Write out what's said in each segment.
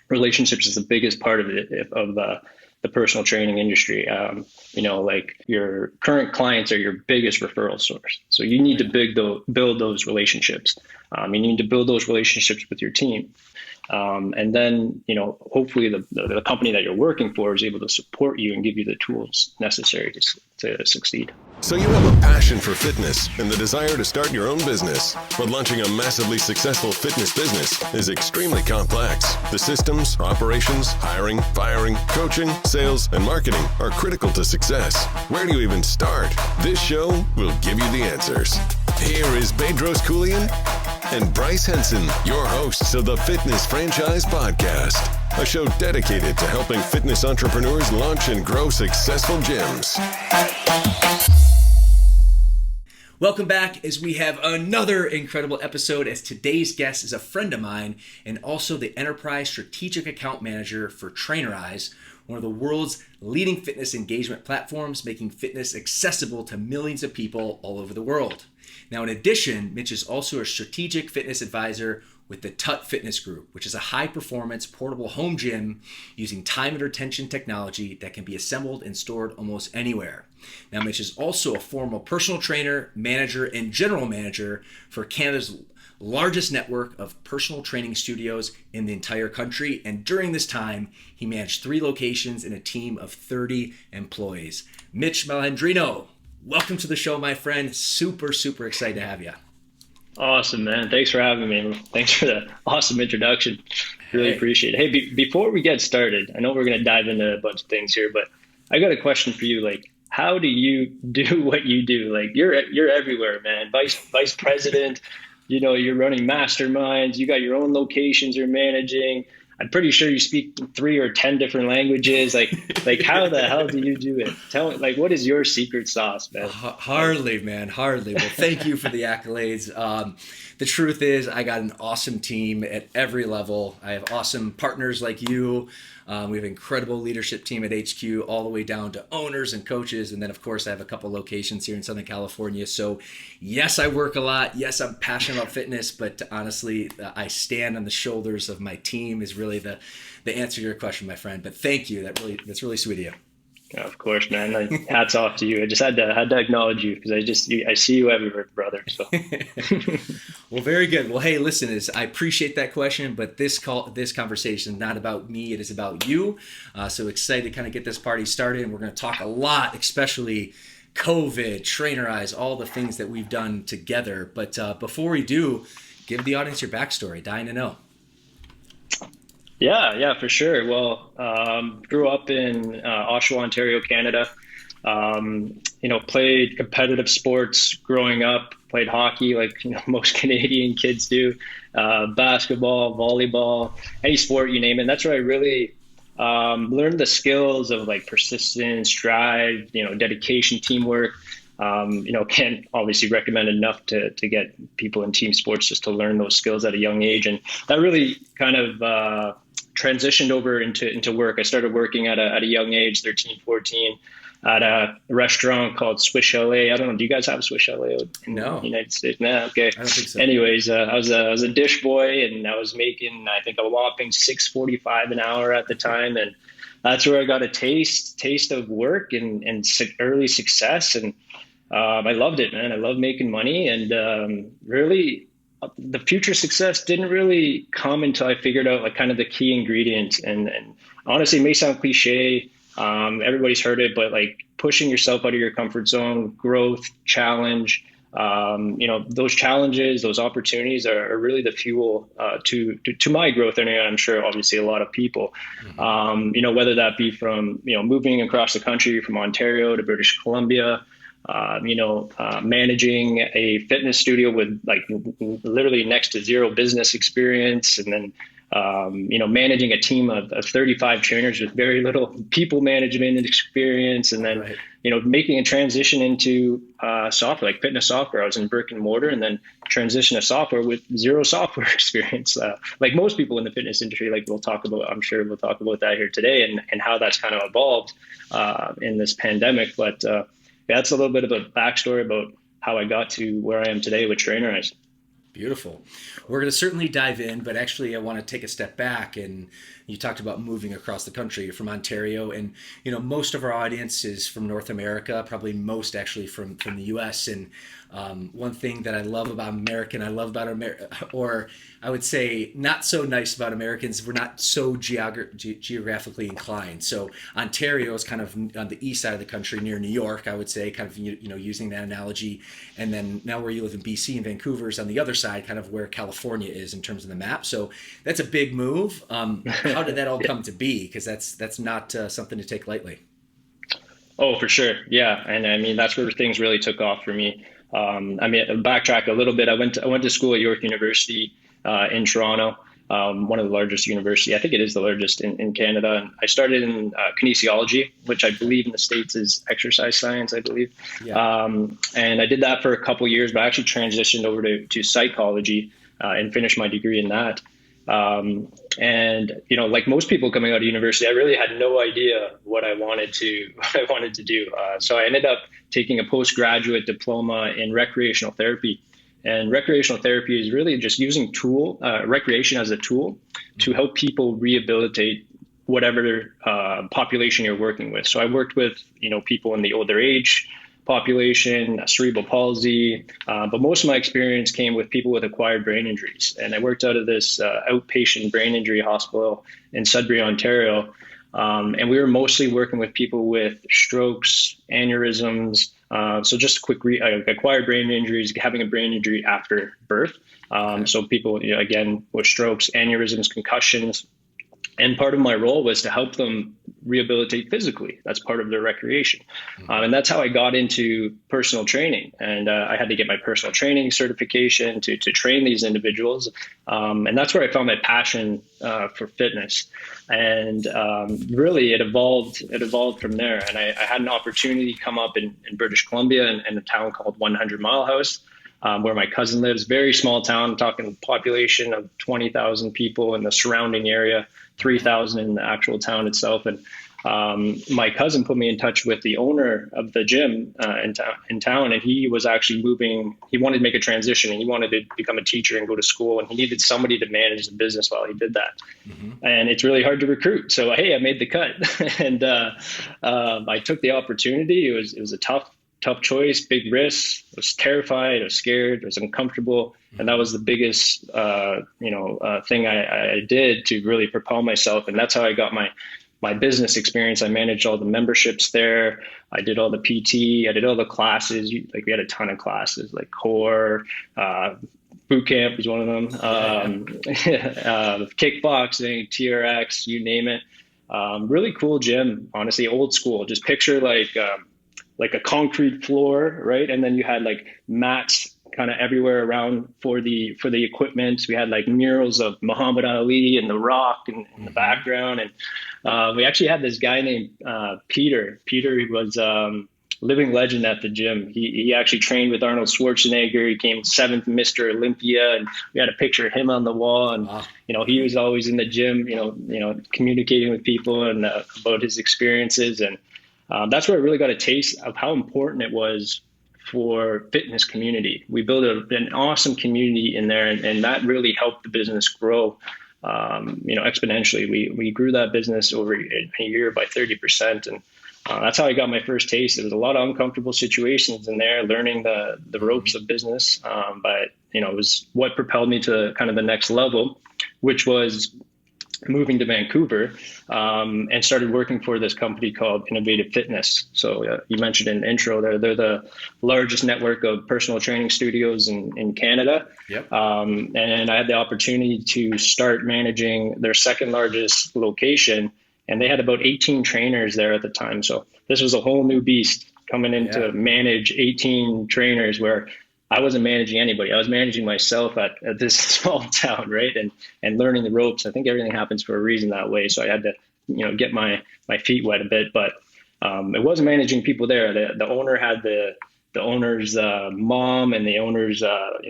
relationships is the biggest part of it, of the personal training industry. Like your current clients are your biggest referral source. So you need to build those relationships. You need to build those relationships with your team. And then, hopefully the company that you're working for is able to support you and give you the tools necessary to succeed. So you have a passion for fitness and the desire to start your own business, but launching a massively successful fitness business is extremely complex. The systems, operations, hiring, firing, coaching, sales, and marketing are critical to success. Where do you even start? This show will give you the answers. Here is Bedros Keuilian and Bryce Henson, your hosts of the Fitness Franchise Podcast, a show dedicated to helping fitness entrepreneurs launch and grow successful gyms. Welcome back as we have another incredible episode, as today's guest is a friend of mine and also the Enterprise Strategic Account Manager for Trainerize, one of the world's leading fitness engagement platforms, making fitness accessible to millions of people all over the world. Now, in addition, Mitch is also a strategic fitness advisor with the TUT Fitness Group, which is a high-performance portable home gym using time and retention technology that can be assembled and stored almost anywhere. Now, Mitch is also a former personal trainer, manager, and general manager for Canada's largest network of personal training studios in the entire country. And during this time, he managed 3 locations and a team of 30 employees. Mitch Malandrino, welcome to the show, my friend. Super excited to have you. Awesome, man. Thanks for having me. Thanks for the awesome introduction. Really appreciate it. Hey, before we get started, I know we're going to dive into a bunch of things here, but I got a question for you. Like, how do you do what you do? Like, you're everywhere, man. Vice president, you're running masterminds. You got your own locations you're managing. I'm pretty sure you speak 3 or 10 different languages. Like how the hell do you do it? Tell me, like, what is your secret sauce, man? Hardly, man. Hardly. Well, thank you for the accolades. The truth is, I got an awesome team at every level. I have awesome partners like you. We have an incredible leadership team at HQ, all the way down to owners and coaches. And then, of course, I have a couple locations here in Southern California. So, yes, I work a lot. Yes, I'm passionate about fitness. But honestly, I stand on the shoulders of my team is really the answer to your question, my friend. But thank you. That's really sweet of you. Yeah, of course, man. Like, hats off to you. I just had to acknowledge you because I see you everywhere, brother. So, well, very good. Well, hey, listen, I appreciate that question, but this conversation is not about me. It is about you. So excited to kind of get this party started, and we're going to talk a lot, especially COVID, Trainerize, all the things that we've done together. But before we do, give the audience your backstory. Dying to know. Yeah, for sure. Well, grew up in Oshawa, Ontario, Canada. Played competitive sports growing up, played hockey like most Canadian kids do, basketball, volleyball, any sport, you name it. And that's where I really learned the skills of like persistence, drive, dedication, teamwork. Can't obviously recommend enough to get people in team sports just to learn those skills at a young age. And that really kind of transitioned over into work. I started working at a young age, 13, 14, at a restaurant called Swiss Chalet. I don't know. Do you guys have Swiss Chalet in the United States? No, okay. I don't think so. Anyways, I was a dish boy, and I was making, I think, a whopping $6.45 an hour at the time. And that's where I got a taste of work and early success. And I loved it, man. I love making money, and really the future success didn't really come until I figured out like kind of the key ingredients. And honestly, it may sound cliche. Everybody's heard it, but like pushing yourself out of your comfort zone, growth, challenge, those challenges, those opportunities are really the fuel to my growth. And I'm sure obviously a lot of people, whether that be from, moving across the country from Ontario to British Columbia, managing a fitness studio with like literally next to zero business experience. And then, managing a team of 35 trainers with very little people management experience. And then, Right. Making a transition into software, like fitness software. I was in brick and mortar, and then transition to software with zero software experience. Like most people in the fitness industry, like I'm sure we'll talk about that here today and how that's kind of evolved in this pandemic. But that's a little bit of a backstory about how I got to where I am today with Trainerize. Beautiful. We're going to certainly dive in, but actually I want to take a step back. And you talked about moving across the country. You're from Ontario, and most of our audience is from North America, probably most actually from the US. And one thing that I love about or I would say not so nice about Americans, we're not so geographically inclined. So Ontario is kind of on the east side of the country near New York, I would say, kind of using that analogy. And then now where you live in BC and Vancouver is on the other side, kind of where California is in terms of the map. So that's a big move. How did that all come to be? Because that's not something to take lightly. Oh, for sure. Yeah. And I mean, that's where things really took off for me. Backtrack a little bit. I went to school at York University in Toronto, one of the largest university. I think it is the largest in Canada. And I started in kinesiology, which I believe in the States is exercise science, I believe. Yeah. And I did that for a couple years, but I actually transitioned over to psychology and finished my degree in that. And like most people coming out of university, I really had no idea what I wanted to do. So I ended up taking a postgraduate diploma in recreational therapy. And recreational therapy is really just using recreation as a tool to help people rehabilitate whatever population you're working with. So I worked with people in the older age population, cerebral palsy, but most of my experience came with people with acquired brain injuries. And I worked out of this outpatient brain injury hospital in Sudbury, Ontario. And we were mostly working with people with strokes, aneurysms, so just quick acquired brain injuries, having a brain injury after birth. So people, again, with strokes, aneurysms, concussions. And part of my role was to help them rehabilitate physically. That's part of their recreation. And that's how I got into personal training. And I had to get my personal training certification to train these individuals. And that's where I found my passion for fitness. And really it evolved from there. And I had an opportunity come up in British Columbia in a town called 100 Mile House. Where my cousin lives, very small town, I'm talking population of 20,000 people in the surrounding area, 3,000 in the actual town itself. And my cousin put me in touch with the owner of the gym in town, and he was actually moving. He wanted to make a transition, and he wanted to become a teacher and go to school, and he needed somebody to manage the business while he did that. And it's really hard to recruit. So, hey, I made the cut, and I took the opportunity. It was a tough choice, big risk. I was terrified, I was scared, I was uncomfortable. And that was the biggest, thing I did to really propel myself. And that's how I got my business experience. I managed all the memberships there. I did all the PT, I did all the classes. We had a ton of classes like core, boot camp was one of them, kickboxing, TRX, you name it. Really cool gym, honestly, old school. Just picture like a concrete floor, right? And then you had like mats kind of everywhere around for the equipment. We had like murals of Muhammad Ali and The Rock in the background. And we actually had this guy named Peter. Peter, he was living legend at the gym. He actually trained with Arnold Schwarzenegger. He came 7th Mr. Olympia, and we had a picture of him on the wall. And he was always in the gym, communicating with people and about his experiences. And that's where I really got a taste of how important it was for fitness community. We built an awesome community in there, and that really helped the business grow, exponentially. We grew that business over a year by 30%. And that's how I got my first taste. There was a lot of uncomfortable situations in there, learning the ropes of business. But, it was what propelled me to kind of the next level, which was moving to Vancouver, and started working for this company called Innovative Fitness. So you mentioned in the intro, they're the largest network of personal training studios in Canada. Yep. And I had the opportunity to start managing their second largest location, and they had about 18 trainers there at the time. So this was a whole new beast coming in to manage 18 trainers, where I wasn't managing anybody. I was managing myself at this small town, right? And learning the ropes. I think everything happens for a reason that way. So I had to, get my feet wet a bit, but it wasn't managing people there. The owner had the the owner's mom and the owner's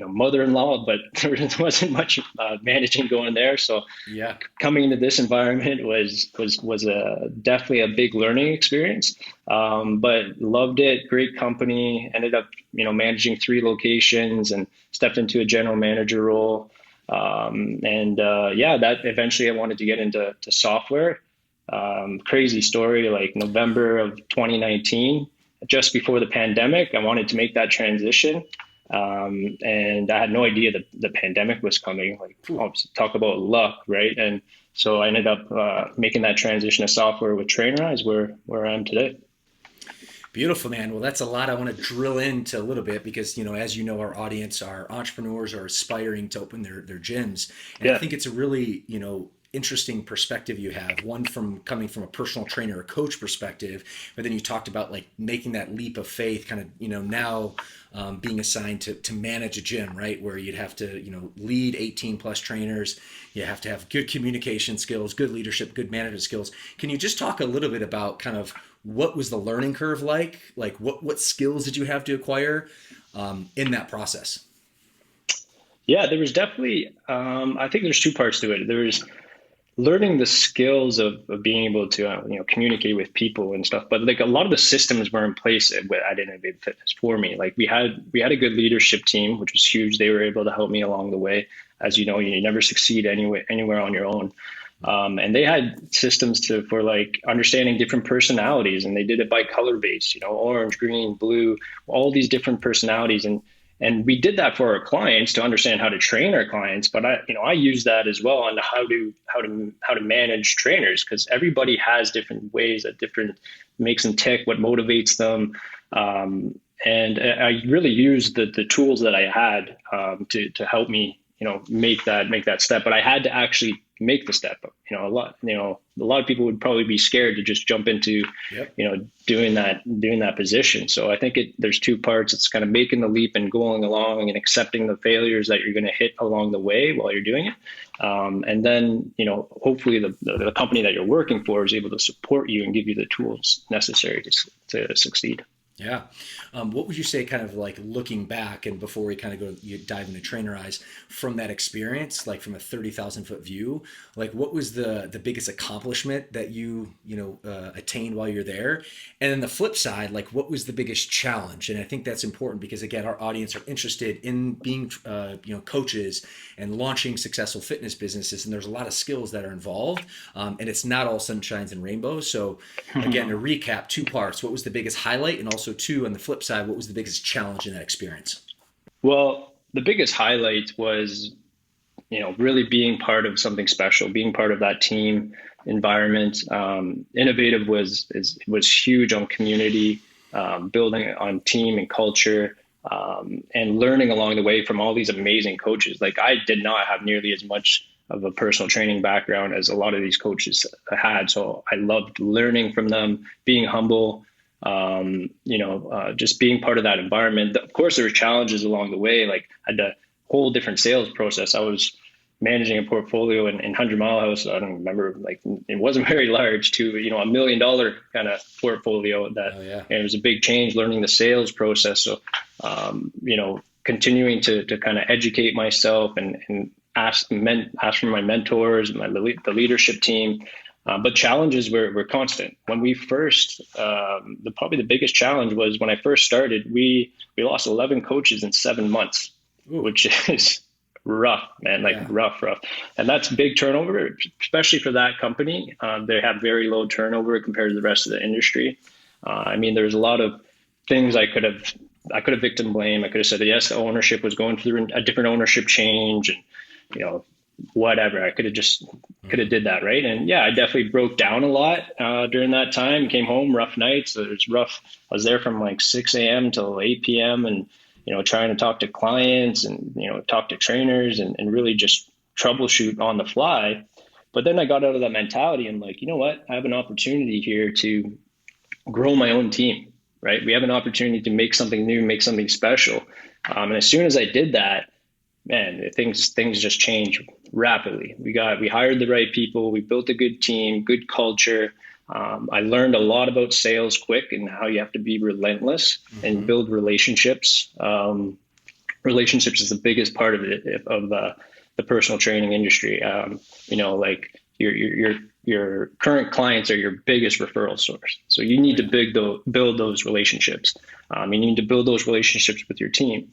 mother-in-law, but there wasn't much managing going there. So Yeah. coming into this environment was definitely a big learning experience. But loved it. Great company. Ended up managing 3 locations and stepped into a general manager role. That eventually I wanted to get into software. Crazy story, like November of 2019, just before the pandemic, I wanted to make that transition. And I had no idea that the pandemic was coming. Like, talk about luck, right? And so I ended up making that transition to software with Trainerize, where I am today. Beautiful, man. Well, that's a lot I want to drill into a little bit because, as you know, our audience are entrepreneurs or aspiring to open their gyms. And I think it's a really, interesting perspective you have, one from coming from a personal trainer or coach perspective, but then you talked about like making that leap of faith, kind of, now being assigned to manage a gym, right? Where you'd have to, lead 18 plus trainers. You have to have good communication skills, good leadership, good management skills. Can you just talk a little bit about kind of what was the learning curve like? Like what skills did you have to acquire in that process? Yeah, there was definitely, I think there's 2 parts to it. There was learning the skills of being able to communicate with people and stuff, but like a lot of the systems were in place at Innovative Fitness for me. Like we had a good leadership team, which was huge. They were able to help me along the way. As you know, you never succeed anywhere on your own. And they had systems for like understanding different personalities, and they did it by color base, orange, green, blue, all these different personalities. And we did that for our clients to understand how to train our clients. But I use that as well on how to manage trainers, because everybody has different ways that makes them tick, what motivates them. And I really used the tools that I had to help me, make that step. But I had to actually make the step. A lot of people would probably be scared to just jump into, doing that position. So I think there's 2 parts. It's kind of making the leap and going along and accepting the failures that you're going to hit along the way while you're doing it. And then, hopefully the company that you're working for is able to support you and give you the tools necessary to succeed. Yeah. What would you say, kind of like looking back, and before we kind of dive into Trainerize, from that experience, like from a 30,000 foot view, like what was the biggest accomplishment that you attained while you're there? And then the flip side, like what was the biggest challenge? And I think that's important because again, our audience are interested in being, coaches and launching successful fitness businesses. And there's a lot of skills that are involved. And it's not all sunshines and rainbows. So again, to recap, 2 parts. What was the biggest highlight? And also 2, on the flip side, what was the biggest challenge in that experience? Well, the biggest highlight was, really being part of something special, being part of that team environment. Innovative was huge on community, building on team and culture, and learning along the way from all these amazing coaches. Like I did not have nearly as much of a personal training background as a lot of these coaches had. So I loved learning from them, being humble, just being part of that environment. Of course, there were challenges along the way. Like I had a whole different sales process. I was managing a portfolio in 100 Mile House. I don't remember, like it wasn't very large, to, $1 million kind of portfolio that, and it was a big change learning the sales process. So, continuing to kind of educate myself and ask from my mentors, the leadership team. But challenges were constant. When we first, probably the biggest challenge was when I first started, we lost 11 coaches in 7 months, which is rough, man, rough. And that's big turnover, especially for that company. They have very low turnover compared to the rest of the industry. There's a lot of things I could have victim blamed. I could have said, yes, the ownership was going through a different ownership change and, whatever. I could have did that. Right. And yeah, I definitely broke down a lot during that time, came home, rough nights. It was rough. I was there from like 6 a.m. till 8 p.m. and, trying to talk to clients and, talk to trainers and really just troubleshoot on the fly. But then I got out of that mentality and like, you know what, I have an opportunity here to grow my own team, right? We have an opportunity to make something new, make something special. And as soon as I did that, man, things just changed rapidly. We hired the right people. We built a good team, good culture. I learned a lot about sales quick and how you have to be relentless and build relationships. Relationships is the biggest part of it, of the personal training industry. Like your current clients are your biggest referral source. So you need to build those relationships. You need to build those relationships with your team.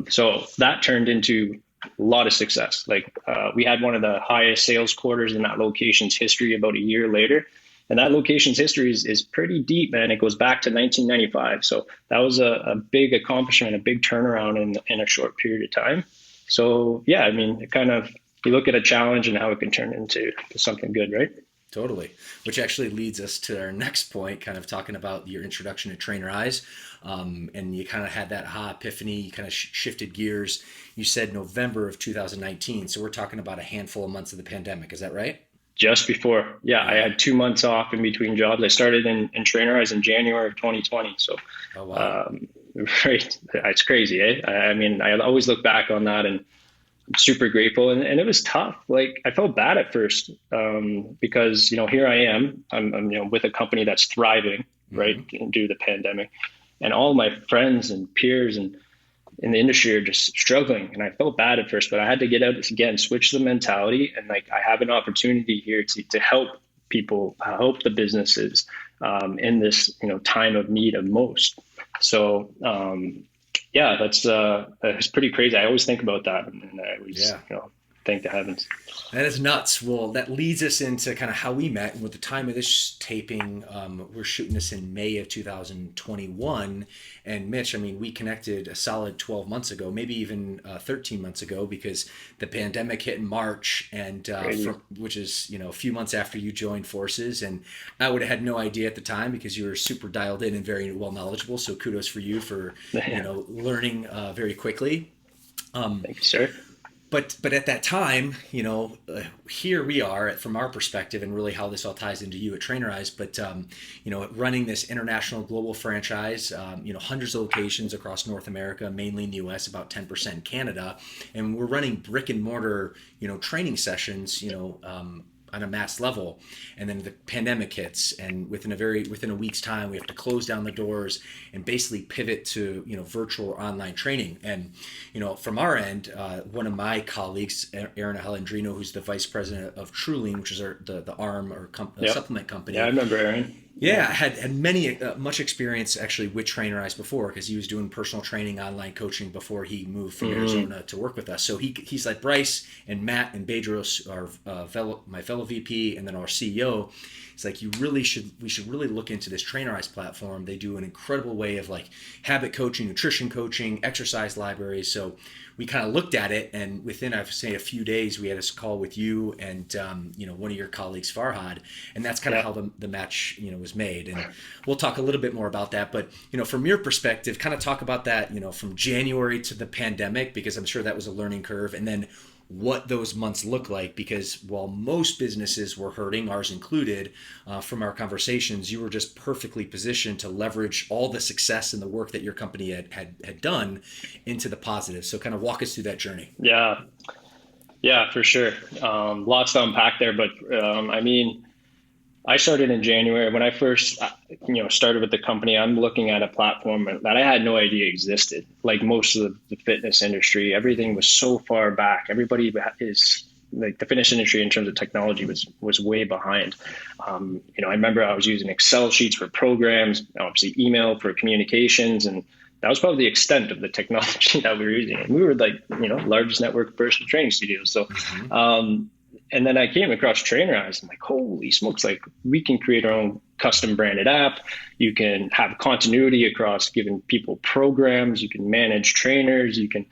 So that turned into a lot of success. Like we had one of the highest sales quarters in that location's history about a year later. And that location's history is pretty deep, man. It goes back to 1995. So that was a big accomplishment, a big turnaround in a short period of time. So yeah, you look at a challenge and how it can turn into something good, right? Totally. Which actually leads us to our next point, kind of talking about your introduction to Trainerize. And you kind of had that aha epiphany, you kind of shifted gears. You said November of 2019. So we're talking about a handful of months of the pandemic. Is that right? Just before. Yeah, I had 2 months off in between jobs. I started in Trainerize in January of 2020. So, oh, wow. Right. It's crazy, eh? I always look back on that and I'm super grateful. And it was tough. Like I felt bad at first because, here I am. I'm with a company that's thriving, right, due to the pandemic. And all my friends and peers and in the industry are just struggling. And I felt bad at first, but I had to get out again, switch the mentality. And like, I have an opportunity here to help people, help the businesses in this, time of need of most. So, that's, it's pretty crazy. I always think about that. And I always, thank the heavens. That is nuts. Well, that leads us into kind of how we met. And with the time of this taping, we're shooting this in May of 2021. And Mitch, we connected a solid 12 months ago, maybe even 13 months ago, because the pandemic hit in March, and which is a few months after you joined forces. And I would have had no idea at the time because you were super dialed in and very well knowledgeable. So kudos for you for learning very quickly. Thank you, sir. But at that time, here we are from our perspective, and really how this all ties into you at Trainerize. But running this international global franchise, hundreds of locations across North America, mainly in the U.S., about 10% in Canada, and we're running brick and mortar, training sessions, on a mass level. And then the pandemic hits, and within a week's time, we have to close down the doors and basically pivot to, virtual or online training. And, from our end, one of my colleagues, Aaron Malandrino, who's the vice president of Truling, which is the arm or supplement company. Yeah, I remember Aaron. Yeah, had much experience actually with Trainerize before, because he was doing personal training, online coaching before he moved from Arizona to work with us. So he's like, Bryce and Matt and Bedros are my fellow VP, and then our CEO. It's like, we should really look into this Trainerize platform. They do an incredible way of like habit coaching, nutrition coaching, exercise libraries. So we kind of looked at it, and within, I'd say, a few days, we had a call with you and one of your colleagues, Farhad, and that's kind of how the match was made. And we'll talk a little bit more about that. But from your perspective, kind of talk about that from January to the pandemic, because I'm sure that was a learning curve, and then what those months look like, because while most businesses were hurting, ours included, from our conversations, you were just perfectly positioned to leverage all the success and the work that your company had done into the positive. So kind of walk us through that journey. Yeah, for sure. Lots to unpack there, but I started in January. When I first, started with the company, I'm looking at a platform that I had no idea existed. Like most of the fitness industry, everything was so far back. Everybody is like, the fitness industry in terms of technology was way behind. I remember I was using Excel sheets for programs, obviously email for communications, and that was probably the extent of the technology that we were using. And we were like, largest network of personal training studios. So, and then I came across Trainerize. I'm like, holy smokes, like we can create our own custom branded app. You can have continuity across giving people programs. You can manage trainers. You can,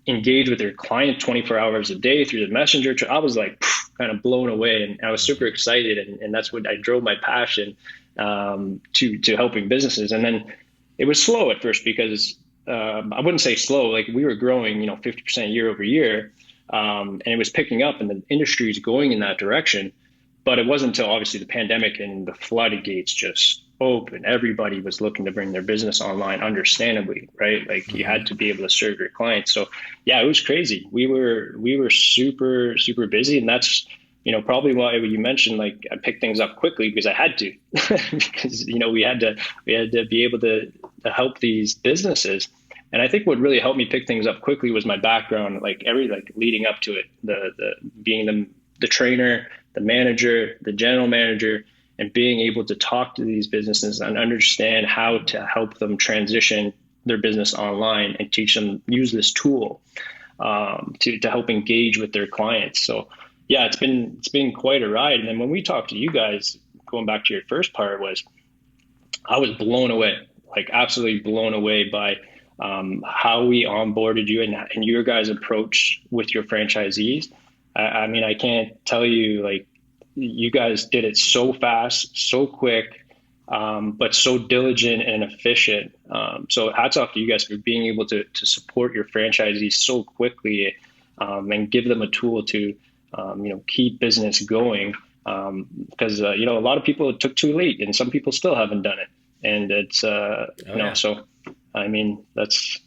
engage with your client 24 hours a day through the messenger. I was like kind of blown away, and I was super excited. And that's what I drove my passion to helping businesses. And then it was slow at first because I wouldn't say slow, like we were growing, 50% year over year. And it was picking up, and the industry is going in that direction. But it wasn't until obviously the pandemic and the floodgates just opened. Everybody was looking to bring their business online, understandably, right? Like you had to be able to serve your clients. So yeah, it was crazy. We were super, super busy, and that's probably why you mentioned, like, I picked things up quickly because I had to, because, we had to be able to help these businesses. And I think what really helped me pick things up quickly was my background, like leading up to it, the being the trainer, the manager, the general manager, and being able to talk to these businesses and understand how to help them transition their business online and teach them use this tool to help engage with their clients. So yeah, it's been quite a ride. And then when we talked to you guys, going back to your first part, I was blown away, like absolutely blown away by how we onboarded you and your guys' approach with your franchisees. I mean, I can't tell you, like, you guys did it so fast, so quick, but so diligent and efficient. So hats off to you guys for being able to support your franchisees so quickly, and give them a tool to, keep business going. Because, a lot of people, it took too late, and some people still haven't done it. And it's, so, I mean, that's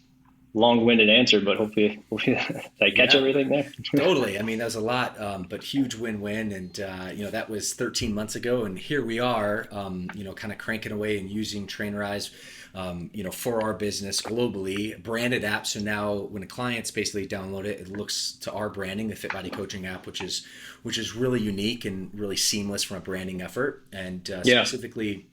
long-winded answer, but hopefully did I catch everything there? Totally. I mean, that was a lot, but huge win-win. And, that was 13 months ago. And here we are, kind of cranking away and using Trainerize, for our business globally, branded app. So now when a client's basically download it, it looks to our branding, the Fit Body Coaching app, which is really unique and really seamless from a branding effort. And specifically,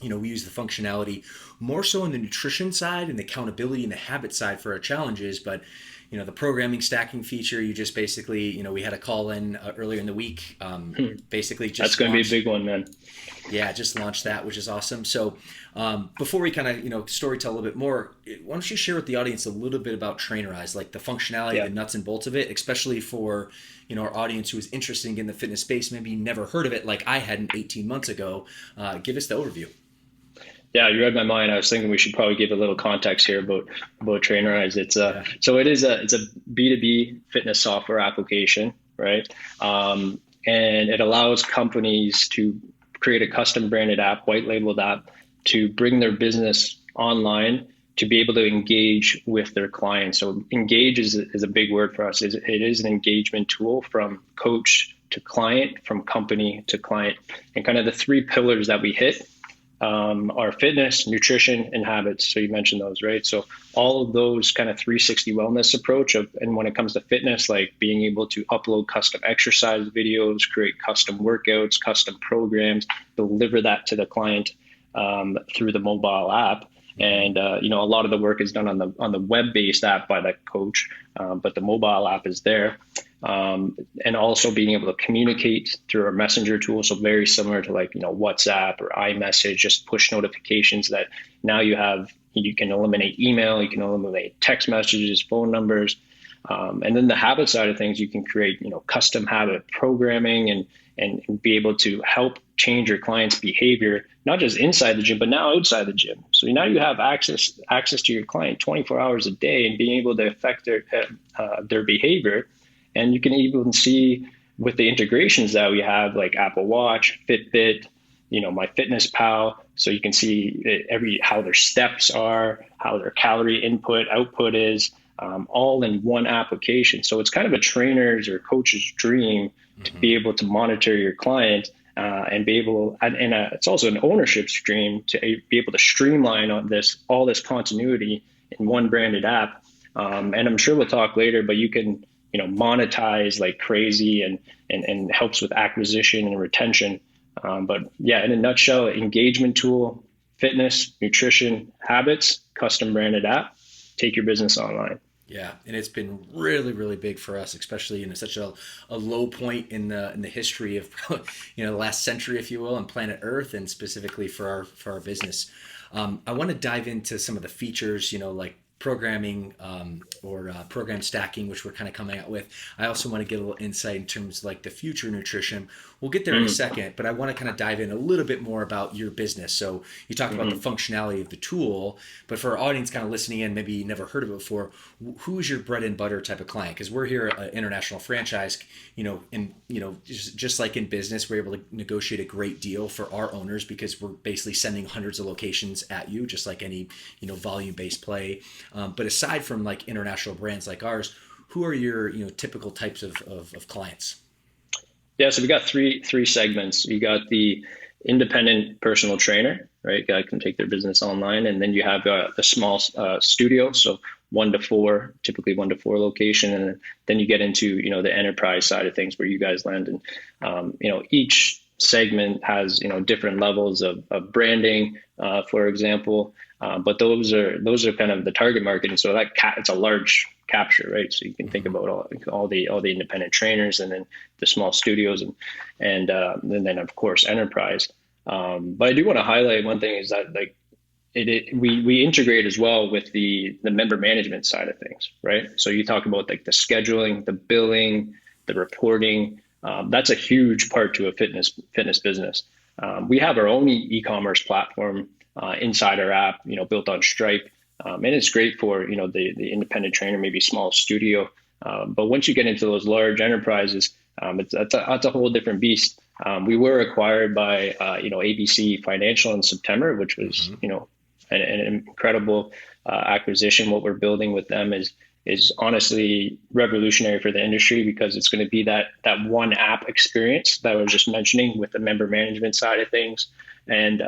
we use the functionality more so on the nutrition side and the accountability and the habit side for our challenges. But, the programming stacking feature, you just basically, we had a call in earlier in the week, basically just that's going to be a big one, man. Yeah, just launched that, which is awesome. So before we kind of, story tell a little bit more, why don't you share with the audience a little bit about Trainerize, like the functionality, the nuts and bolts of it, especially for, our audience who is interested in the fitness space, maybe never heard of it like I hadn't 18 months ago. Give us the overview. Yeah, you read my mind. I was thinking we should probably give a little context here about Trainerize. So it's a B2B fitness software application, right? And it allows companies to create a custom branded app, white labeled app, to bring their business online to be able to engage with their clients. So engage is a big word for us. It is an engagement tool from coach to client, from company to client, and kind of the three pillars that we hit are fitness, nutrition, and habits. So you mentioned those, right? So all of those kind of 360 wellness approach and when it comes to fitness, like being able to upload custom exercise videos, create custom workouts, custom programs, deliver that to the client through the mobile app. And, a lot of the work is done on the web-based app by the coach, but the mobile app is there. And also being able to communicate through our messenger tool. So very similar to WhatsApp or iMessage, just push notifications that now you can eliminate email, you can eliminate text messages, phone numbers. And then the habit side of things, you can create, custom habit programming and be able to help change your client's behavior, not just inside the gym, but now outside the gym. So now you have access to your client 24 hours a day and being able to affect their behavior. And you can even see with the integrations that we have, like Apple Watch, Fitbit, MyFitnessPal. So you can see how their steps are, how their calorie input, output is, all in one application. So it's kind of a trainer's or coach's dream to be able to monitor your client and be able, it's also an ownership stream to be able to streamline all this continuity in one branded app. And I'm sure we'll talk later, but you can, monetize like crazy and helps with acquisition and retention. But yeah, in a nutshell, engagement tool, fitness, nutrition, habits, custom branded app, take your business online. Yeah, and it's been really, really big for us, especially in such a low point in the history of the last century, if you will, on planet Earth, and specifically for our business. I want to dive into some of the features, like programming or program stacking, which we're kind of coming out with. I also want to get a little insight in terms of like the future nutrition. We'll get there in a second, but I want to kind of dive in a little bit more about your business. So you talked about the functionality of the tool, but for our audience kind of listening in, maybe you never heard of it before, who is your bread and butter type of client? Because we're here at International Franchise, and just like in business, we're able to negotiate a great deal for our owners because we're basically sending hundreds of locations at you, just like any, volume-based play. But aside from like international brands like ours, who are your typical types of clients? Yeah, so we got three segments. You got the independent personal trainer, right? Guy can take their business online, and then you have a small studio, so 1 to 4, typically 1 to 4 location, and then you get into the enterprise side of things where you guys land, and each segment has different levels of branding, for example, but those are kind of the target market, and so it's a large capture, right? So you can think about all the independent trainers, and then the small studios, and then of course enterprise. But I do want to highlight one thing is that we integrate as well with the member management side of things, right? So you talk about like the scheduling, the billing, the reporting. That's a huge part to a fitness business. We have our own e-commerce platform inside our app, built on Stripe. And it's great for, the independent trainer, maybe small studio. But once you get into those large enterprises, that's a whole different beast. We were acquired by, ABC Financial in September, which was, an incredible acquisition. What we're building with them is honestly revolutionary for the industry, because it's going to be that one app experience that I was just mentioning with the member management side of things. And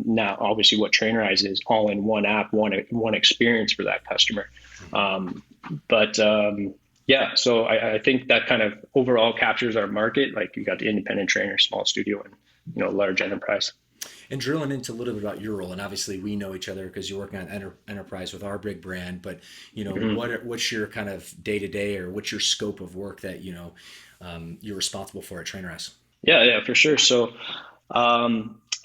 now obviously what Trainerize is, all in one app, one experience for that customer. Yeah, so I think that kind of overall captures our market. Like you got the independent trainer, small studio, and large enterprise. And drilling into a little bit about your role, and obviously we know each other because you're working on enterprise with our big brand, but what's your kind of day to day, or what's your scope of work that you're responsible for at Trainerize? Yeah, for sure. So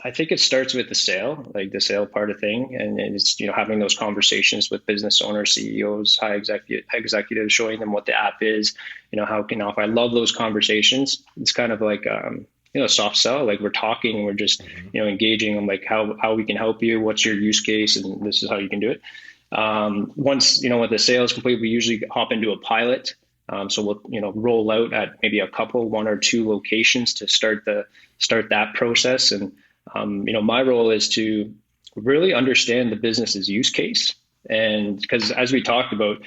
I think it starts with the sale part of thing, and it's having those conversations with business owners, CEOs, high executives, showing them what the app is. If I love those conversations, it's kind of like soft sell, like we're talking, we're just engaging on like how we can help you, what's your use case, and this is how you can do it. Once when the sale is complete, we usually hop into a pilot. So we'll roll out at maybe a couple, 1 or 2 locations to start that process. And my role is to really understand the business's use case, and because as we talked about,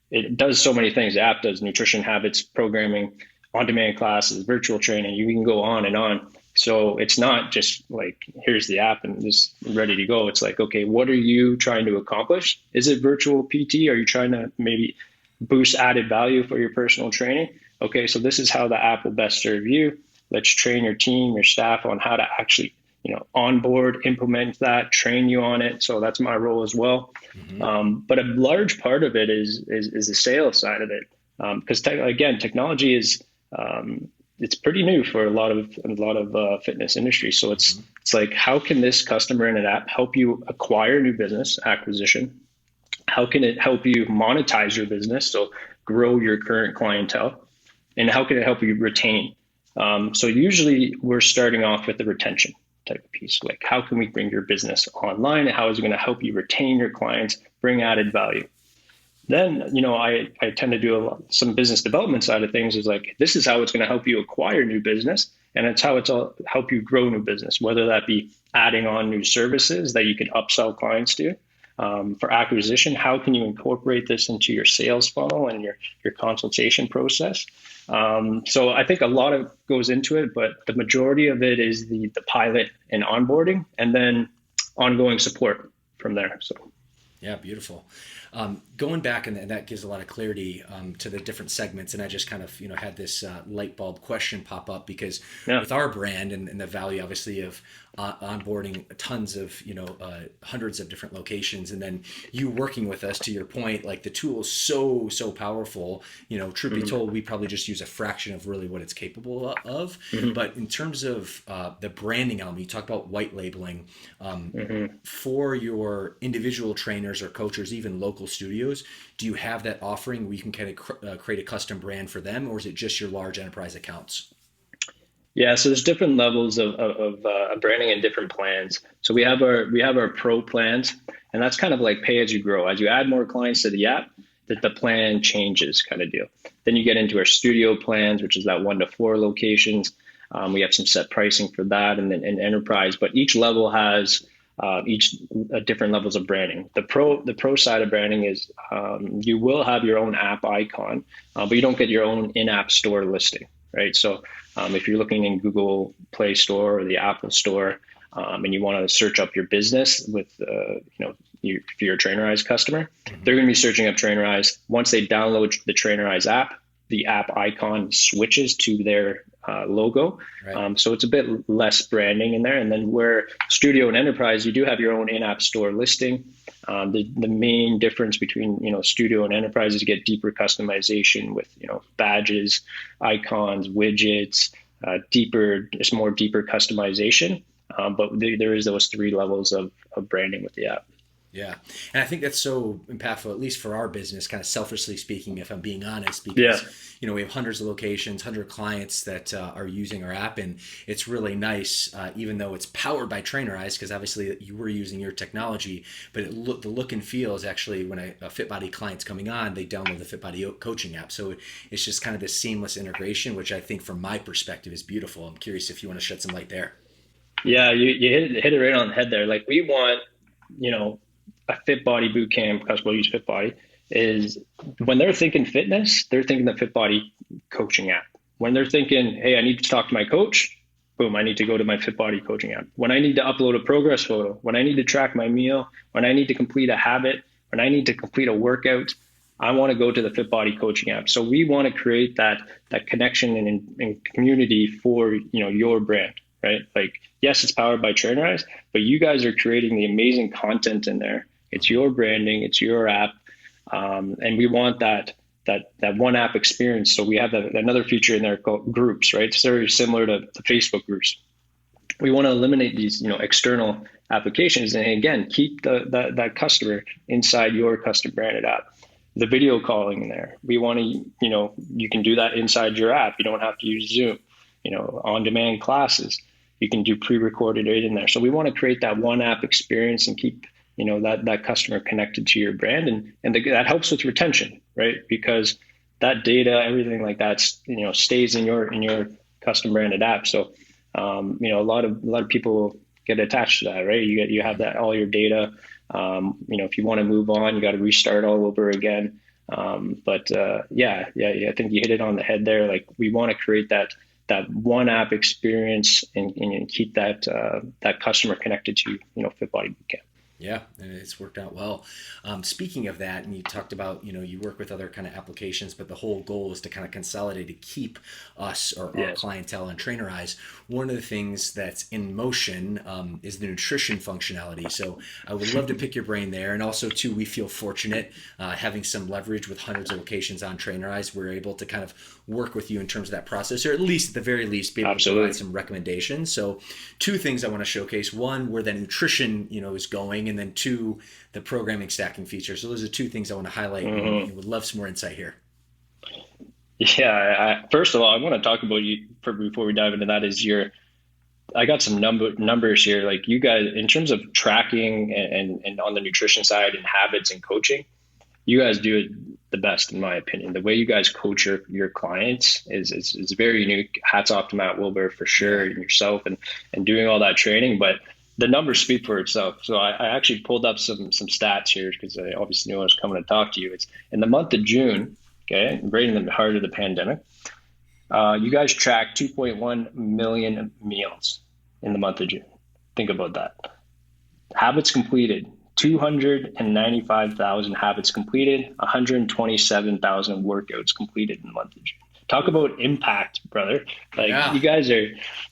it does so many things. The app does nutrition, habits, programming, on-demand classes, virtual training. You can go on and on. So it's not just like, here's the app and just ready to go. It's like, okay, what are you trying to accomplish? Is it virtual PT? Are you trying to maybe boost added value for your personal training? Okay, so this is how the app will best serve you. Let's train your team, your staff on how to actually, onboard, implement that, train you on it. So that's my role as well. But a large part of it is the sales side of it. Because technology is, it's pretty new for a lot of fitness industry. So it's like, how can this customer in an app help you acquire new business acquisition? How can it help you monetize your business, so grow your current clientele? And how can it help you retain? So usually we're starting off with the retention type of piece. Like, how can we bring your business online, and how is it going to help you retain your clients, bring added value? Then, I tend to do some business development side of things, is like, this is how it's going to help you acquire new business, and it's how it's help you grow new business, whether that be adding on new services that you can upsell clients to. For acquisition, how can you incorporate this into your sales funnel and your consultation process? So I think a lot of goes into it, but the majority of it is the pilot and onboarding, and then ongoing support from there. So. Yeah, beautiful. Going back, and that gives a lot of clarity to the different segments. And I just kind of, had this light bulb question pop up, because with our brand and the value, obviously, of onboarding tons of, hundreds of different locations, and then you working with us, to your point, like the tool is so powerful. Truth be told, we probably just use a fraction of really what it's capable of. But in terms of the branding element, you talk about white labeling for your individual trainers or coaches, even local studios. Do you have that offering where you can kind of create a custom brand for them, or is it just your large enterprise accounts? Yeah, so there's different levels of branding and different plans. So we have our pro plans, and that's kind of like pay as you grow. As you add more clients to the app, that the plan changes, kind of deal. Then you get into our studio plans, which is that 1 to 4 locations. We have some set pricing for that, and then enterprise. But each level has different levels of branding. The pro side of branding is you will have your own app icon, but you don't get your own in-app store listing. right? So if you're looking in Google Play Store or the Apple Store, and you want to search up your business with, if you're a Trainerize customer, they're going to be searching up Trainerize. Once they download the Trainerize app, the app icon switches to their logo. Right. So it's a bit less branding in there. And then where Studio and Enterprise, you do have your own in-app store listing. The main difference between, Studio and Enterprise is you get deeper customization with, badges, icons, widgets, more deeper customization. But there is those 3 levels of branding with the app. Yeah. And I think that's so impactful, at least for our business, kind of selfishly speaking, if I'm being honest, because, we have hundreds of locations, 100 clients that are using our app. And it's really nice, even though it's powered by Trainerize, because obviously you were using your technology, but the look and feel is actually when a FitBody client's coming on, they download the FitBody coaching app. So it's just kind of this seamless integration, which I think from my perspective is beautiful. I'm curious if you want to shed some light there. Yeah, you hit it right on the head there. Like we want, a FitBody bootcamp customer use FitBody is when they're thinking fitness, they're thinking the FitBody coaching app. When they're thinking, hey, I need to talk to my coach, boom, I need to go to my FitBody coaching app. When I need to upload a progress photo, when I need to track my meal, when I need to complete a habit, when I need to complete a workout, I want to go to the FitBody coaching app. So we want to create that connection and community for, your brand, right? Like, yes, it's powered by Trainerize, but you guys are creating the amazing content in there. It's your branding, it's your app, and we want that one app experience. So we have another feature in there called groups, right? It's very similar to Facebook groups. We want to eliminate these, external applications, and again, keep that customer inside your custom branded app. The video calling in there, we want to, you can do that inside your app. You don't have to use Zoom. On-demand classes, you can do pre-recorded right in there. So we want to create that one app experience and keep that customer connected to your brand, and that helps with retention, right? Because that data, everything like that, stays in your custom branded app. So, a lot of people get attached to that, right? You have that all your data. If you want to move on, you got to restart all over again. I think you hit it on the head there. Like we want to create that one app experience and keep that customer connected to FitBody Bootcamp. Yeah, and it's worked out well. Speaking of that, and you talked about, you work with other kind of applications, but the whole goal is to kind of consolidate to keep us or our clientele on Trainerize. One of the things that's in motion is the nutrition functionality. So I would love to pick your brain there. And also, too, we feel fortunate having some leverage with hundreds of locations on Trainerize. We're able to kind of work with you in terms of that process, or at least, at the very least, be able to provide some recommendations. So 2 things I want to showcase. 1, where the nutrition, is going. And then 2, the programming stacking feature. So those are 2 things I want to highlight. And would love some more insight here. Yeah. First of all, I want to talk about you before we dive into that I got some numbers here. Like you guys, in terms of tracking and on the nutrition side and habits and coaching, you guys do it the best, in my opinion. The way you guys coach your clients is very unique. Hats off to Matt Wilbur for sure, and yourself and doing all that training. But the numbers speak for itself. So I actually pulled up some stats here because I obviously knew I was coming to talk to you. It's in the month of June, okay, right in the heart of the pandemic. You guys tracked 2.1 million meals in the month of June. Think about that. Habits completed, 295,000 habits completed, 127,000 workouts completed in the month of June. Talk about impact, brother. You guys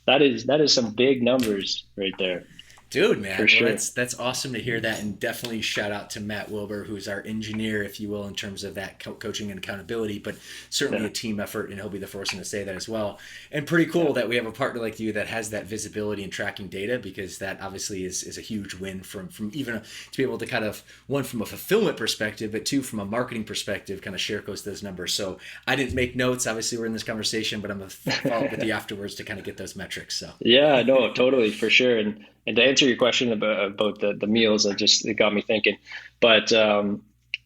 that is some big numbers right there. Dude, man, for sure. That's awesome to hear that, and definitely shout out to Matt Wilbur, who's our engineer, if you will, in terms of that coaching and accountability, but certainly a team effort, and he'll be the first one to say that as well. And pretty cool that we have a partner like you that has that visibility and tracking data, because that obviously is a huge win from even to be able to kind of, 1, from a fulfillment perspective, but 2, from a marketing perspective, kind of share those numbers. So I didn't make notes, obviously we're in this conversation, but I'm going to follow up with you afterwards to kind of get those metrics. So yeah, no, totally, for sure. And to answer your question about the meals, it got me thinking. But so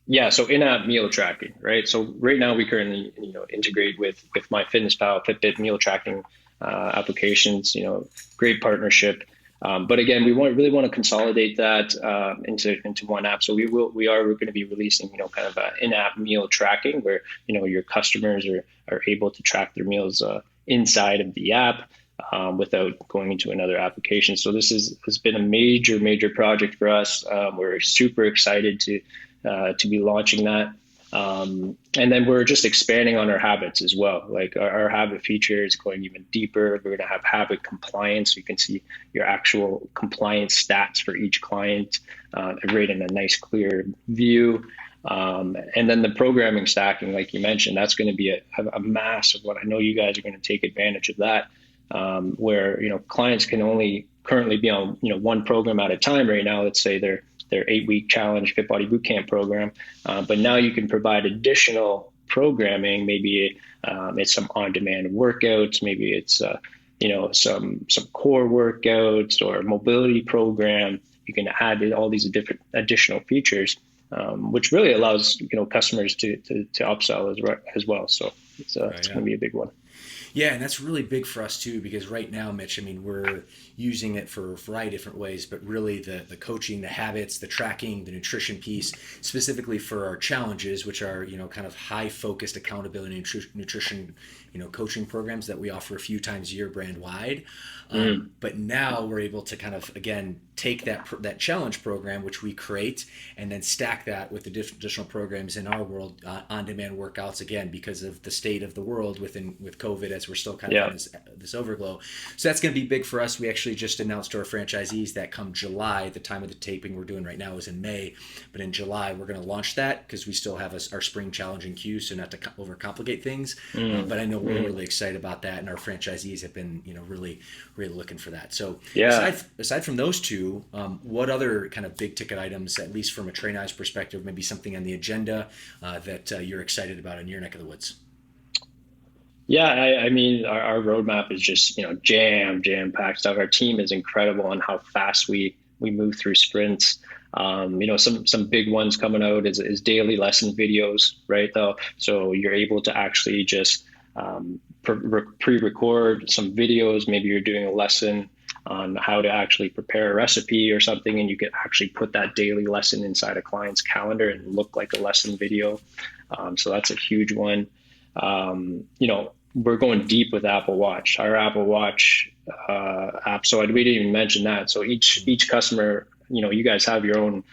in-app meal tracking, right? So right now we currently integrate with MyFitnessPal, Fitbit meal tracking applications. Great partnership. But again, we really want to consolidate that into one app. So we are going to be releasing kind of in-app meal tracking where your customers are able to track their meals inside of the app without going into another application. So this has been a major project for us. We're super excited to be launching that. And then we're just expanding on our habits as well. Like our habit feature is going even deeper. We're going to have habit compliance. So you can see your actual compliance stats for each client, right in a nice clear view. And then the programming stacking, like you mentioned, that's going to be a massive one. I know you guys are going to take advantage of that, where, clients can only currently be on, one program at a time right now. Let's say their 8-week challenge Fit Body Bootcamp program. But now you can provide additional programming. Maybe it's some on-demand workouts. Maybe it's, some core workouts or mobility program. You can add all these different additional features, which really allows, customers to upsell as well. So it's going to be a big one. Yeah, and that's really big for us too, because right now, Mitch, I mean, we're using it for a variety of different ways, but really the coaching, the habits, the tracking, the nutrition piece, specifically for our challenges, which are, kind of high focused accountability nutrition, coaching programs that we offer a few times a year brand wide. But now we're able to kind of, again, take that challenge program, which we create, and then stack that with the additional programs in our world, on-demand workouts, again, because of the state of the world with COVID, as we're still kind of in this overglow. So that's going to be big for us. We actually just announced to our franchisees that come July, the time of the taping we're doing right now is in May, but in July we're going to launch that because we still have our spring challenge in queue, so not to overcomplicate things. But I know we're really excited about that, and our franchisees have been, really looking for that. So aside from those two, what other kind of big ticket items, at least from a Trainerize perspective, maybe something on the agenda that you're excited about in your neck of the woods? Yeah, I mean, our roadmap is just, jam-packed stuff. Our team is incredible on how fast we move through sprints. Some big ones coming out is daily lesson videos, right? So you're able to actually just pre-record some videos. Maybe you're doing a lesson on how to actually prepare a recipe or something, and you can actually put that daily lesson inside a client's calendar and look like a lesson video. So that's a huge one. We're going deep with Apple Watch, our Apple Watch app. So we didn't even mention that. So each customer, you guys have your own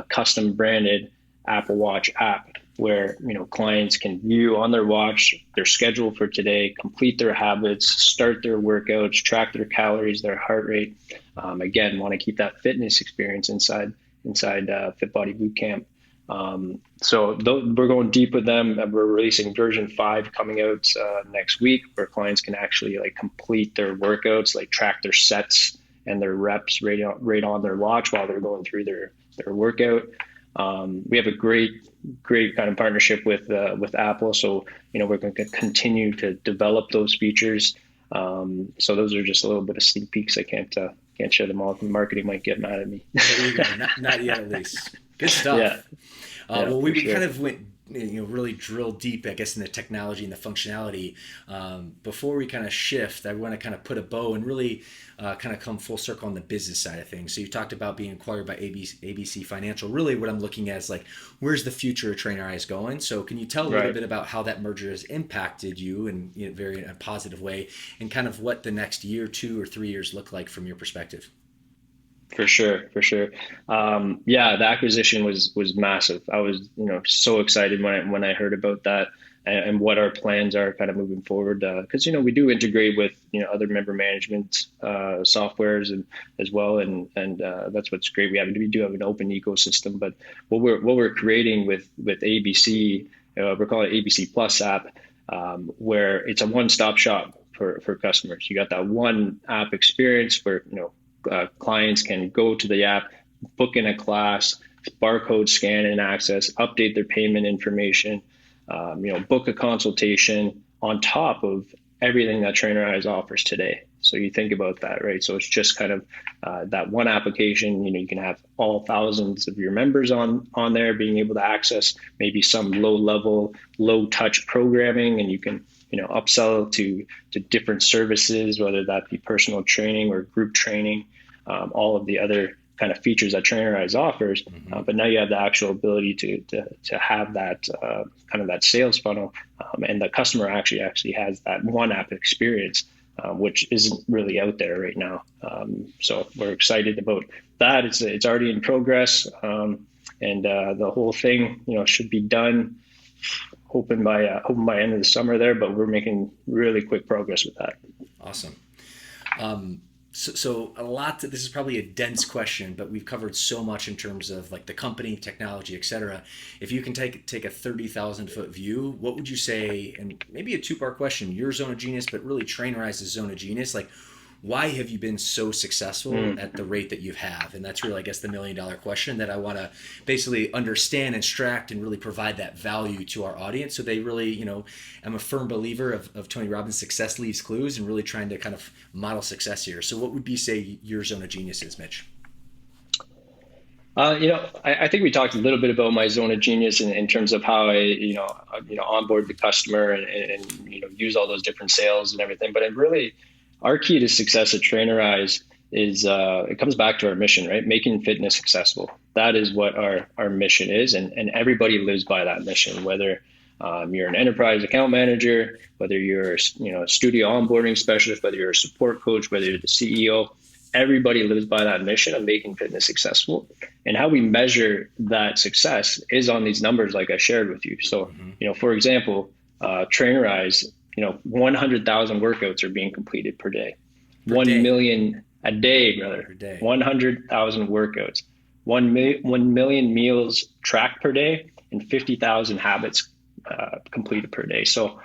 custom branded Apple Watch app where, clients can view on their watch their schedule for today, complete their habits, start their workouts, track their calories, their heart rate. Again, want to keep that fitness experience inside Fit Body Bootcamp. So we're going deep with them. We're releasing version 5 coming out next week, where clients can actually complete their workouts, track their sets and their reps right on their watch while they're going through their workout. We have a great kind of partnership with Apple. So, we're going to continue to develop those features. So those are just a little bit of sneak peeks. I can't share them all. Marketing might get mad at me. There you go. Not yet, at least. Good stuff. Yeah, we kind of went, really drill deep, I guess, in the technology and the functionality. Before we kind of shift, I want to kind of put a bow and really kind of come full circle on the business side of things. So you talked about being acquired by ABC Financial. Really what I'm looking at is where's the future of Trainerize going? So can you tell a little bit about how that merger has impacted you in a positive way, and kind of what the next year, 2 or 3 years look like from your perspective? For sure. The acquisition was massive. I was, so excited when I heard about that and what our plans are kind of moving forward. Because, we do integrate with, other member management softwares and as well. And that's what's great. We do have an open ecosystem, but what we're creating with ABC, we're calling it ABC Plus app, where it's a one-stop shop for customers. You got that one app experience where, clients can go to the app, book in a class, barcode scan and access, update their payment information, book a consultation on top of everything that Trainerize offers today. So you think about that, right? So it's just kind of that one application. You can have all thousands of your members on there being able to access maybe some low-level, low-touch programming, and you can upsell to different services, whether that be personal training or group training, all of the other kind of features that Trainerize offers. But now you have the actual ability to have that kind of that sales funnel, and the customer actually has that one app experience, which isn't really out there right now. So we're excited about that. It's already in progress, and the whole thing, should be done, hoping by end of the summer there. But we're making really quick progress with that. Awesome. So this is probably a dense question, but we've covered so much in terms of like the company, technology, et cetera. If you can take a 30,000 foot view, what would you say, and maybe a two-part question, your zone of genius, but really Trainerize's zone of genius, like why have you been so successful at the rate that you have? And that's really, I guess, the $1 million question that I want to basically understand, extract, and really provide that value to our audience. So they really, I'm a firm believer of Tony Robbins' success leaves clues, and really trying to kind of model success here. So what would you say your zone of genius is, Mitch? I think we talked a little bit about my zone of genius in terms of how I, onboard the customer and use all those different sales and everything. But our key to success at Trainerize is it comes back to our mission, right? Making fitness accessible. That is what our mission is, and everybody lives by that mission. Whether you're an enterprise account manager, whether you're a studio onboarding specialist, whether you're a support coach, whether you're the CEO, everybody lives by that mission of making fitness accessible. And how we measure that success is on these numbers, like I shared with you. So, for example, Trainerize. 100,000 workouts are being completed per day. 1 million a day, brother. Per day. 100,000 workouts. 1 million meals tracked per day, and 50,000 habits completed per day. So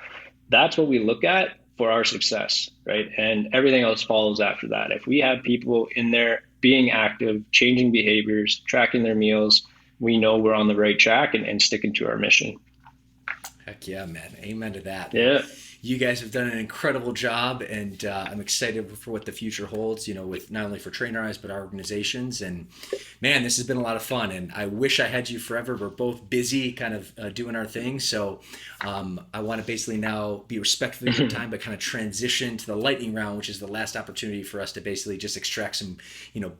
that's what we look at for our success, right? And everything else follows after that. If we have people in there being active, changing behaviors, tracking their meals, we know we're on the right track and sticking to our mission. Heck yeah, man. Amen to that. Yeah. You guys have done an incredible job, and I'm excited for what the future holds, with not only for Trainerize, but our organizations. And man, this has been a lot of fun, and I wish I had you forever. We're both busy kind of doing our thing. So I want to basically now be respectful of your time, but kind of transition to the lightning round, which is the last opportunity for us to basically just extract some,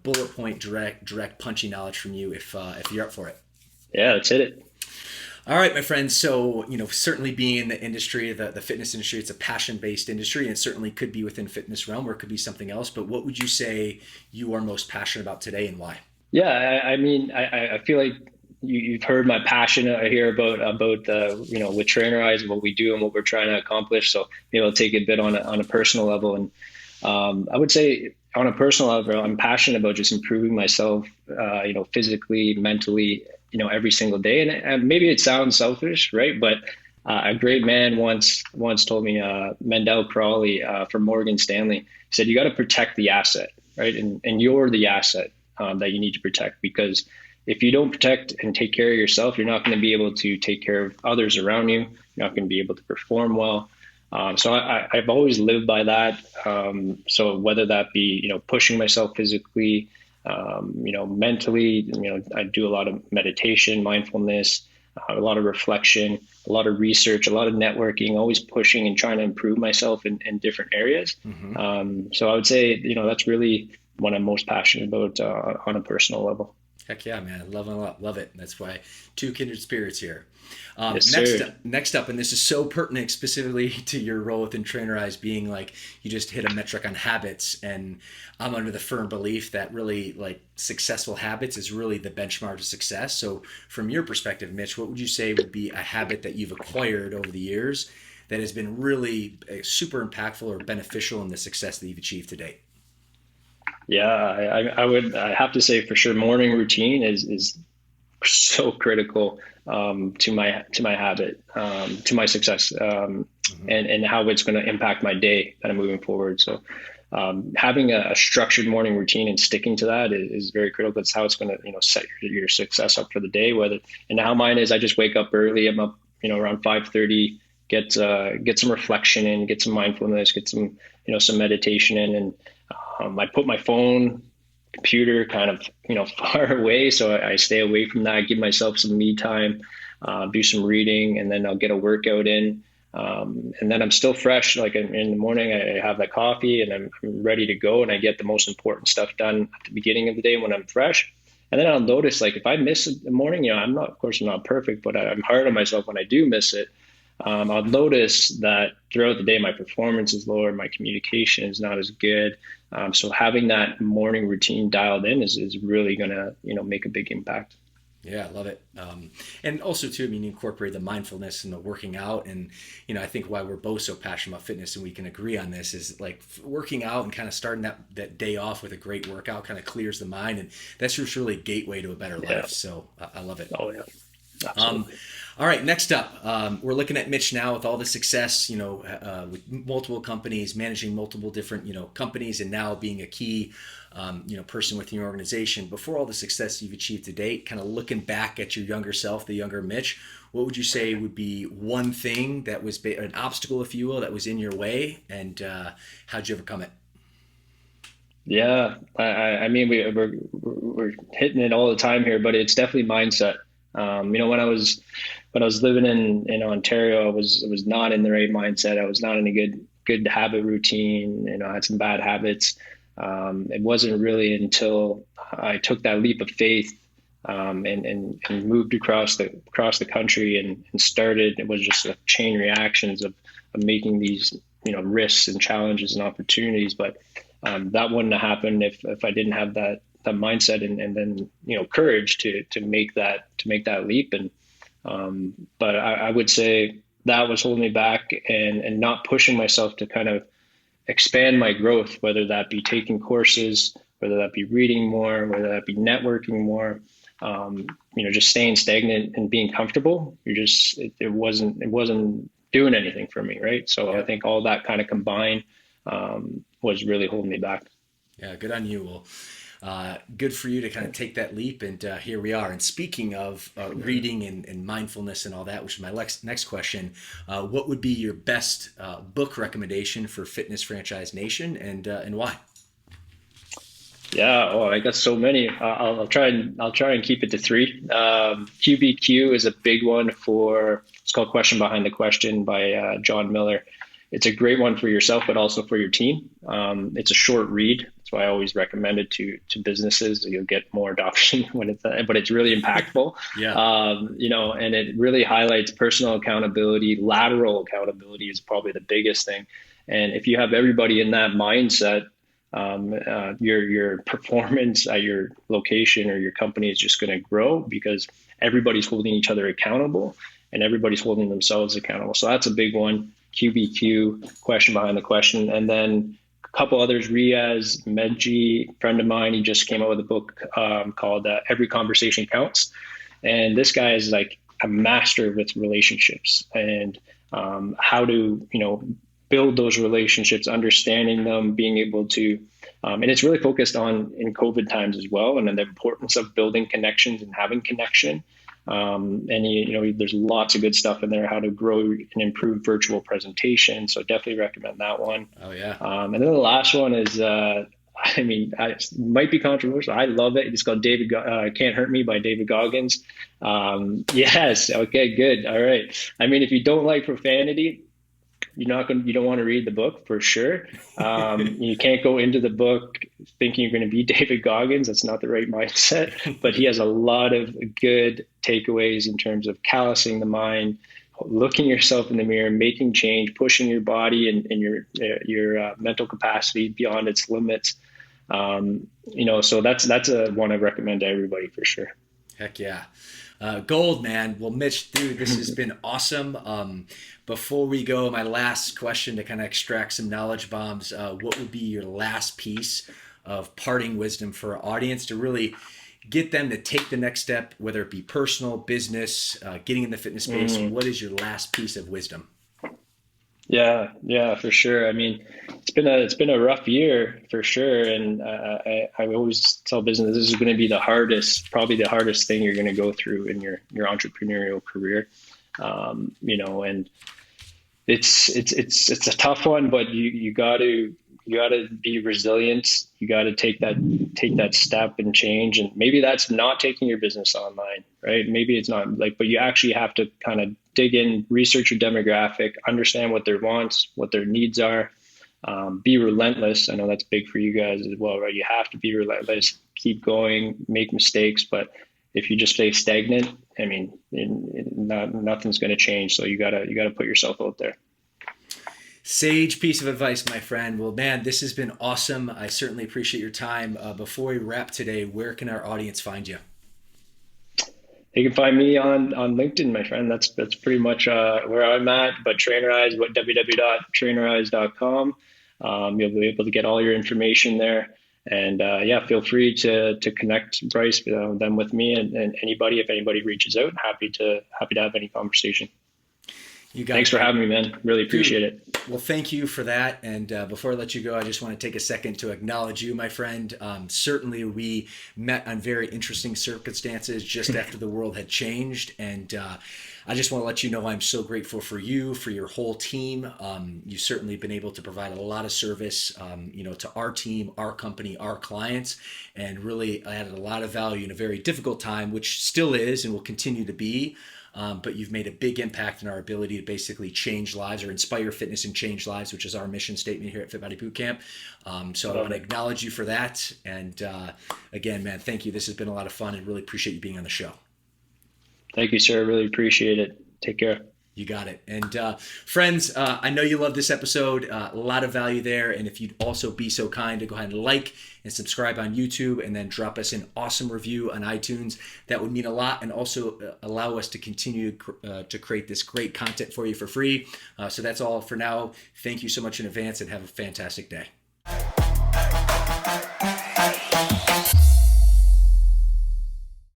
bullet point, direct punchy knowledge from you if you're up for it. Yeah, let's hit it. All right, my friends. So, certainly being in the industry, the fitness industry, it's a passion-based industry, and it certainly could be within fitness realm, or it could be something else. But what would you say you are most passionate about today, and why? Yeah, I feel like you've heard my passion here about with Trainerize and what we do and what we're trying to accomplish. So maybe I'll take it a bit on a personal level. And I would say on a personal level, I'm passionate about just improving myself, physically, mentally, every single day. And maybe it sounds selfish, right? But a great man once told me, Mendel Crawley from Morgan Stanley, said, you got to protect the asset, right? And you're the asset that you need to protect, because if you don't protect and take care of yourself, you're not going to be able to take care of others around you. You're not going to be able to perform well. So I've always lived by that. So whether that be, pushing myself physically, mentally, I do a lot of meditation, mindfulness, a lot of reflection, a lot of research, a lot of networking, always pushing and trying to improve myself in different areas. So I would say, that's really what I'm most passionate about on a personal level. Heck yeah, man. Love it. That's why two kindred spirits here. Yes, next up, and this is so pertinent specifically to your role within Trainerize, being like you just hit a metric on habits, and I'm under the firm belief that really like successful habits is really the benchmark of success. So from your perspective, Mitch, what would you say would be a habit that you've acquired over the years that has been really super impactful or beneficial in the success that you've achieved to date? Yeah, I have to say for sure, morning routine is so critical to my habit, to my success, and how it's going to impact my day kind of moving forward. So having a structured morning routine and sticking to that is very critical. It's how it's going to set your success up for the day. And how mine is, I just wake up early. I'm up around 5:30. Get some reflection in, get some mindfulness, get some some meditation in, and I put my computer kind of far away, so I stay away from that. I give myself some me time, do some reading, and then I'll get a workout in. And then I'm still fresh. Like in the morning, I have that coffee and I'm ready to go, and I get the most important stuff done at the beginning of the day when I'm fresh. And then I'll notice, like, if I miss the morning, I'm not, of course, I'm not perfect, but I'm hard on myself when I do miss it. I'll notice that throughout the day, my performance is lower, my communication is not as good. So having that morning routine dialed in is really going to, make a big impact. Yeah, I love it. And also too, I mean, you incorporate the mindfulness and the working out. And, I think why we're both so passionate about fitness and we can agree on this is like working out and kind of starting that day off with a great workout kind of clears the mind. And that's just really a gateway to a better life. So I love it. Oh, yeah. Absolutely. All right, next up, we're looking at Mitch now with all the success, with multiple companies, managing multiple different, companies, and now being a key, person within your organization. Before all the success you've achieved to date, kind of looking back at your younger self, the younger Mitch, what would you say would be one thing that was an obstacle, if you will, that was in your way, and how'd you overcome it? Yeah, I mean, we're hitting it all the time here, but it's definitely mindset. When I was living in Ontario, I was not in the right mindset. I was not in a good habit routine. I had some bad habits. It wasn't really until I took that leap of faith and moved across the country and started. It was just a chain reactions of making these risks and challenges and opportunities. But that wouldn't have happened if I didn't have that mindset and then courage to make that leap. And but I would say that was holding me back and not pushing myself to kind of expand my growth, whether that be taking courses, whether that be reading more, whether that be networking more. Just staying stagnant and being comfortable. It wasn't doing anything for me, right? So I think all that kind of combined was really holding me back. Yeah, good on you. Well, good for you to kind of take that leap, and here we are. And speaking of reading and mindfulness and all that, which is my next question, what would be your best book recommendation for Fitness Franchise Nation, and why? Yeah, I got so many. I'll try and keep it to three. QBQ is a big one it's called Question Behind the Question by John Miller. It's a great one for yourself, but also for your team. It's a short read. That's why I always recommend it to businesses. You'll get more adoption but it's really impactful. Yeah. And it really highlights personal accountability. Lateral accountability is probably the biggest thing. And if you have everybody in that mindset, your performance at your location or your company is just going to grow because everybody's holding each other accountable and everybody's holding themselves accountable. So that's a big one. QBQ, Question Behind the Question. And then a couple others, Riaz Medji, friend of mine, he just came out with a book called Every Conversation Counts. And this guy is like a master with relationships and how to, build those relationships, understanding them, being able to, and it's really focused on in COVID times as well, and then the importance of building connections and having connection. There's lots of good stuff in there, how to grow and improve virtual presentation. So definitely recommend that one. Oh yeah. And then the last one is, it might be controversial. I love it. It's called Can't Hurt Me by David Goggins. Yes. Okay, good. All right. I mean, if you don't like profanity, you don't want to read the book for sure. You can't go into the book thinking you're going to be David Goggins. That's not the right mindset, but he has a lot of good takeaways in terms of callousing the mind, looking yourself in the mirror, making change, pushing your body and your mental capacity beyond its limits. So that's a one I recommend to everybody for sure. Heck yeah. Gold, man. Well, Mitch, dude, this has been awesome. Before we go, my last question to kind of extract some knowledge bombs, what would be your last piece of parting wisdom for our audience to really get them to take the next step, whether it be personal, business, getting in the fitness space? What is your last piece of wisdom? Yeah, for sure. I mean, it's been a rough year for sure. And I always tell business, this is going to be probably the hardest thing you're going to go through in your entrepreneurial career. And it's a tough one, but you got to you got to be resilient. You got to take that step and change. And maybe that's not taking your business online, right? Maybe it's not like, but you actually have to kind of dig in, research your demographic, understand what their wants, what their needs are. Be relentless. I know that's big for you guys as well, right? You have to be relentless, keep going, make mistakes. But if you just stay stagnant, I mean, nothing's going to change. So you gotta put yourself out there. Sage piece of advice, my friend. Well, man, this has been awesome. I certainly appreciate your time. Before we wrap today, where can our audience find you? You can find me on LinkedIn, my friend. That's pretty much where I'm at. But Trainerize, www.trainerize.com. You'll be able to get all your information there. And feel free to connect Bryce them with me and anybody. If anybody reaches out, happy to have any conversation. Thanks for having me, man. Really appreciate it. Well, thank you for that. And before I let you go, I just want to take a second to acknowledge you, my friend. Certainly, we met on very interesting circumstances just after the world had changed. And I just want to let you know I'm so grateful for you, for your whole team. You've certainly been able to provide a lot of service, to our team, our company, our clients, and really added a lot of value in a very difficult time, which still is and will continue to be. But you've made a big impact in our ability to basically change lives or inspire fitness and change lives, which is our mission statement here at Fit Body Bootcamp. So I want to acknowledge you for that. And again, man, thank you. This has been a lot of fun and really appreciate you being on the show. Thank you, sir. Really appreciate it. Take care. You got it. And friends, I know you love this episode. A lot of value there. And if you'd also be so kind to go ahead and like and subscribe on YouTube and then drop us an awesome review on iTunes, that would mean a lot and also allow us to continue to create this great content for you for free. So that's all for now. Thank you so much in advance and have a fantastic day.